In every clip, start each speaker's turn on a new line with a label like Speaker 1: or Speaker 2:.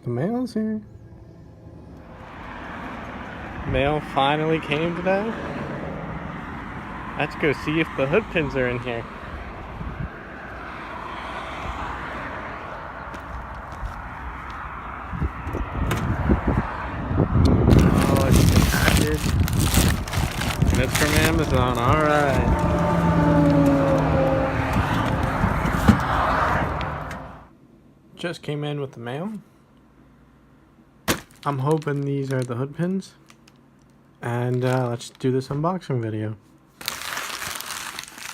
Speaker 1: The mail's here. Mail finally came today. Let's go see if the hood pins are in here. Oh, it's packaged. And it's from Amazon. Alright. Just came in with the mail. I'm hoping these are the hood pins. And let's do this unboxing video.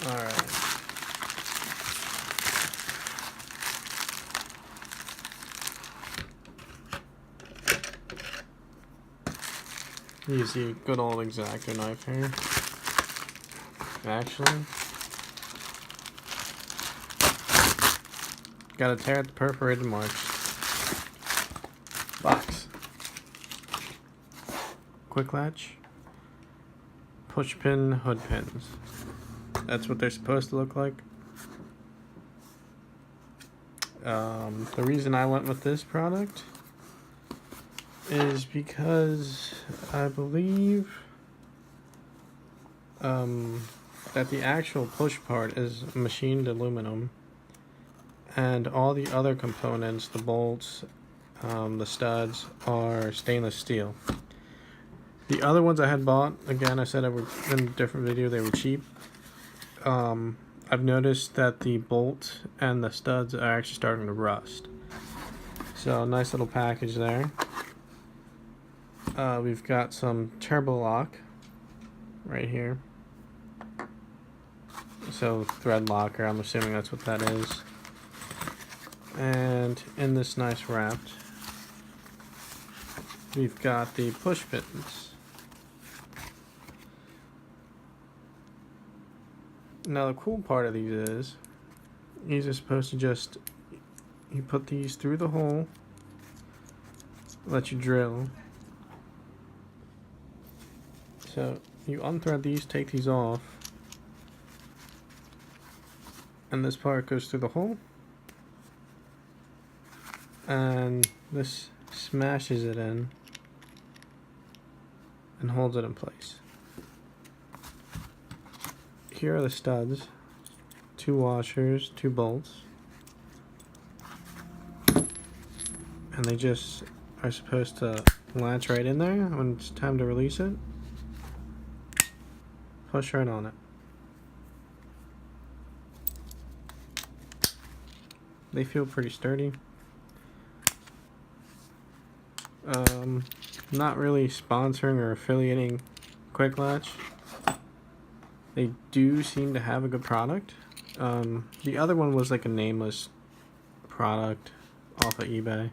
Speaker 1: Alright. Use the good old X-Acto knife here. Actually. Gotta tear at the perforated marks. Box. Quik-Latch. Push pin hood pins. That's what they're supposed to look like. The reason I went with this product is because I believe that the actual push part is machined aluminum, and all the other components, the bolts, the studs, are stainless steel. The other ones I had bought, again, I said I were in a different video, they were cheap. I've noticed that the bolt and the studs are actually starting to rust. So, nice little package there. We've got some turbo lock right here. So, thread locker, I'm assuming that's what that is. And in this nice wrapped, we've got the push pins. Now the cool part of these is, these are supposed to just, you put these through the hole, let you drill. So you unthread these, take these off, and this part goes through the hole, and this smashes it in and holds it in place. Here are the studs, 2 washers, 2 bolts, and they just are supposed to latch right in there when it's time to release it. Push right on it. They feel pretty sturdy. Not really sponsoring or affiliating Quik-Latch. They do seem to have a good product. The other one was like a nameless product off of eBay.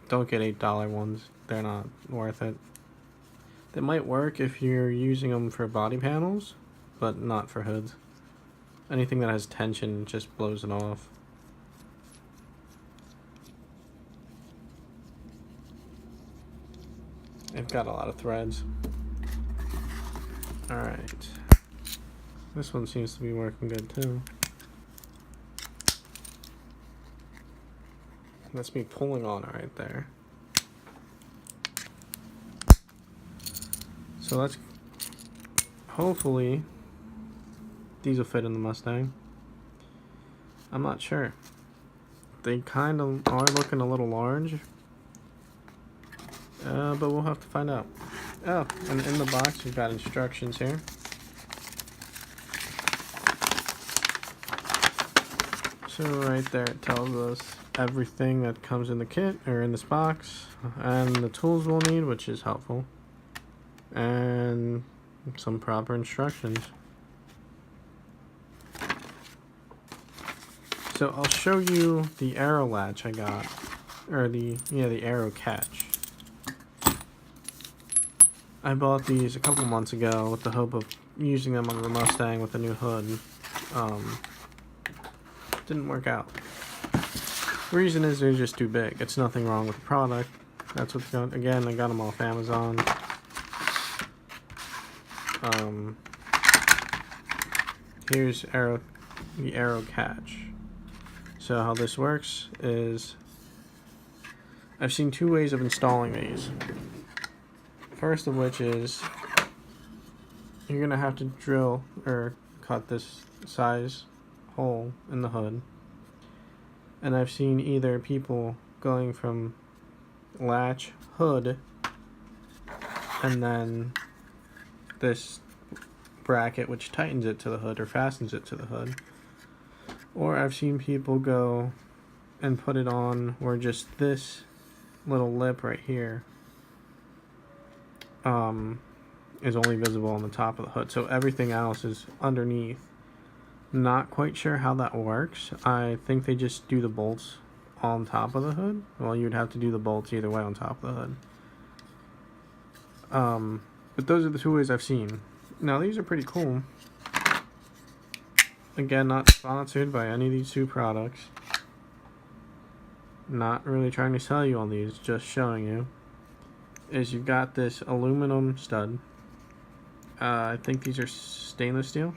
Speaker 1: Don't get $8 ones. They're not worth it. They might work if you're using them for body panels, but not for hoods. Anything that has tension just blows it off. They've got a lot of threads. Alright. This one seems to be working good too. That's me pulling on it right there. So let's, hopefully these will fit in the Mustang. I'm not sure. They kind of are looking a little large. But we'll have to find out. Oh, and in the box we've got instructions here. So right there it tells us everything that comes in the kit, or in this box, and the tools we'll need, which is helpful. And some proper instructions. So I'll show you the Aero latch I got, or the Aero catch. I bought these a couple months ago with the hope of using them on the Mustang with a new hood. Didn't work out. The reason is they're just too big. It's nothing wrong with the product. That's what's going. Again, I got them off Amazon. Here's the Aero catch. So how this works is, I've seen two ways of installing these. First of which is, you're gonna have to drill or cut this size hole in the hood. And I've seen either people going from latch hood and then this bracket which tightens it to the hood or fastens it to the hood, or I've seen people go and put it on where just this little lip right here is only visible on the top of the hood, so everything else is underneath. Not quite sure how that works. I think they just do the bolts on top of the hood. Well, you'd have to do the bolts either way on top of the hood. But those are the two ways I've seen. Now these are pretty cool. Again, not sponsored by any of these two products. Not really trying to sell you on these, just showing you. Is you've got this aluminum stud. I think these are stainless steel.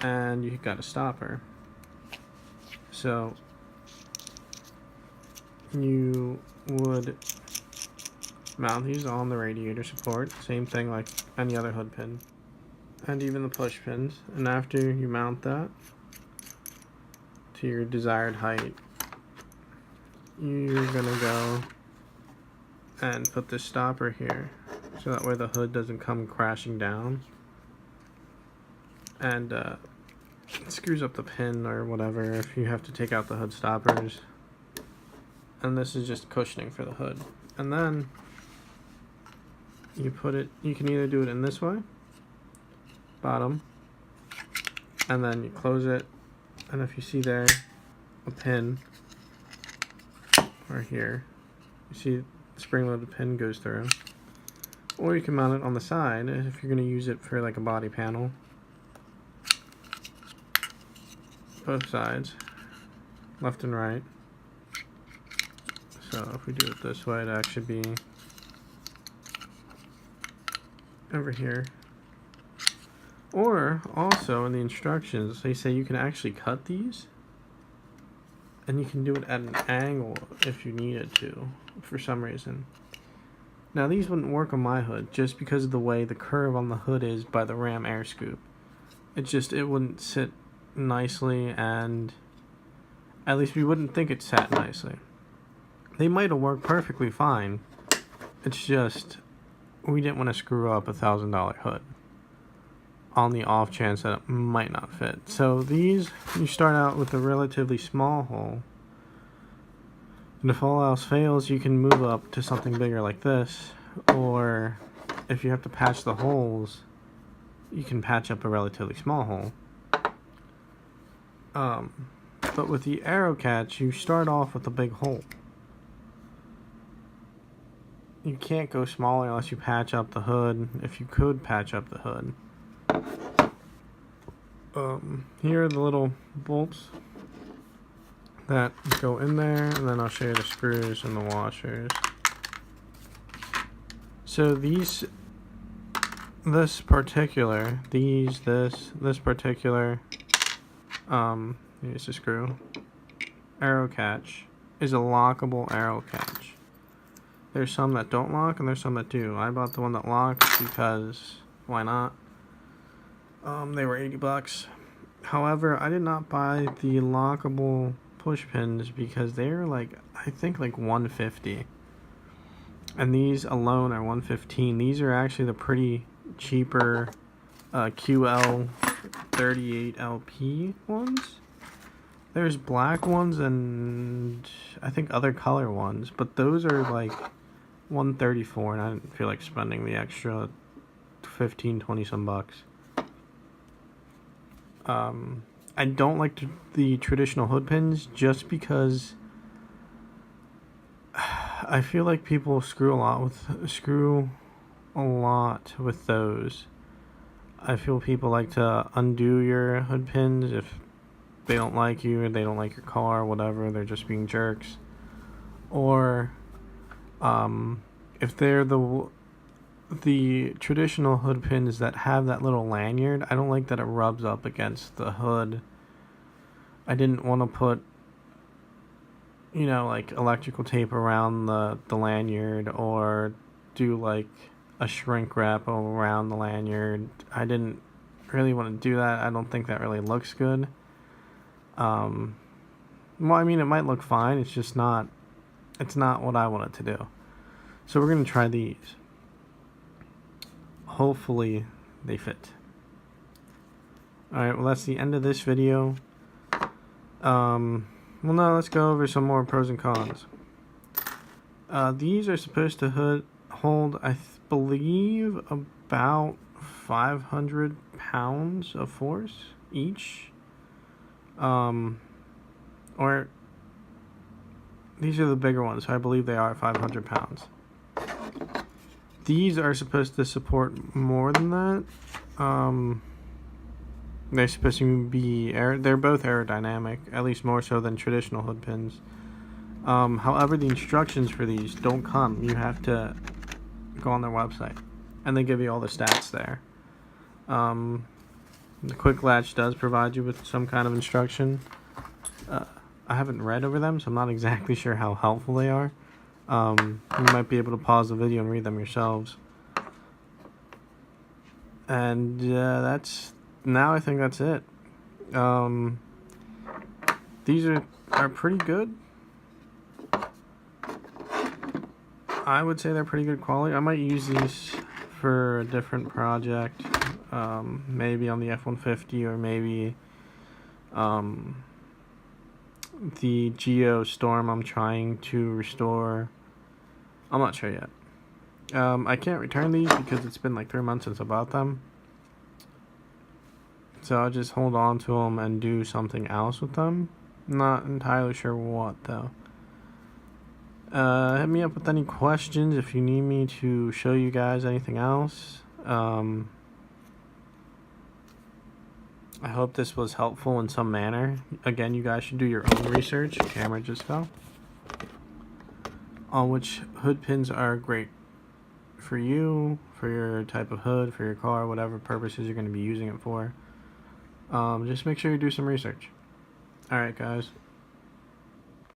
Speaker 1: And you've got a stopper. So you would mount these on the radiator support, same thing like any other hood pin, and even the push pins. And after you mount that to your desired height, you're gonna go and put this stopper here, so that way the hood doesn't come crashing down and it screws up the pin or whatever if you have to take out the hood stoppers. And this is just cushioning for the hood. And then you put it, you can either do it in this way, bottom, and then you close it, and if you see there a pin right here, you see the spring-loaded pin goes through. Or you can mount it on the side if you're going to use it for like a body panel. Both sides, left and right. So if we do it this way, it'd actually be over here. Or also in the instructions, they say you can actually cut these, and you can do it at an angle if you needed to, for some reason. Now these wouldn't work on my hood just because of the way the curve on the hood is by the Ram air scoop. It wouldn't sit nicely, and at least we wouldn't think it sat nicely. They might have worked perfectly fine. It's just we didn't want to screw up $1,000 hood on the off chance that it might not fit. So these, you start out with a relatively small hole, and if all else fails, you can move up to something bigger like this, or if you have to patch the holes, you can patch up a relatively small hole. But with the Aero catch, you start off with a big hole. You can't go smaller unless you patch up the hood, if you could patch up the hood. Here are the little bolts that go in there, and then I'll show you the screws and the washers. So this particular, here's the screw, Aero catch is a lockable Aero catch. There's some that don't lock and there's some that do. I bought the one that locks because why not? They were $80. However, I did not buy the lockable push pins because they're like, I think like $150, and these alone are $115. These are actually the pretty cheaper QL-38-LP ones. There's black ones and I think other color ones, but those are like $134, and I didn't feel like spending the extra 15-20 some bucks. I don't like the traditional hood pins just because I feel like people screw a lot with those. I feel people like to undo your hood pins if they don't like you or they don't like your car or whatever. They're just being jerks. Or if they're the traditional hood pins that have that little lanyard, I don't like that it rubs up against the hood I didn't want to put, you know, like electrical tape around the lanyard, or do like a shrink wrap around the lanyard. I didn't really want to do that. I don't think that really looks good. Well, I mean, it might look fine. It's just not, it's not what I wanted to do. So we're going to try these. Hopefully they fit. Alright, well that's the end of this video. Well now let's go over some more pros and cons. These are supposed to hold, I believe, about 500 pounds of force each. Or these are the bigger ones, so I believe they are 500 pounds. These are supposed to support more than that. They're supposed to be they're both aerodynamic, at least more so than traditional hood pins. However, the instructions for these don't come. You have to go on their website, and they give you all the stats there. The Quik-Latch does provide you with some kind of instruction. I haven't read over them, so I'm not exactly sure how helpful they are. You might be able to pause the video and read them yourselves. And now I think that's it. These are pretty good. I would say they're pretty good quality. I might use these for a different project, maybe on the F-150, or maybe the Geostorm I'm trying to restore. I'm not sure yet. I can't return these because it's been like 3 months since I bought them. So I'll just hold on to them and do something else with them. Not entirely sure what though. Hit me up with any questions if you need me to show you guys anything else. I hope this was helpful in some manner. Again, you guys should do your own research. Camera just fell. On which hood pins are great for you, for your type of hood, for your car, whatever purposes you're going to be using it for. Just make sure you do some research. Alright guys,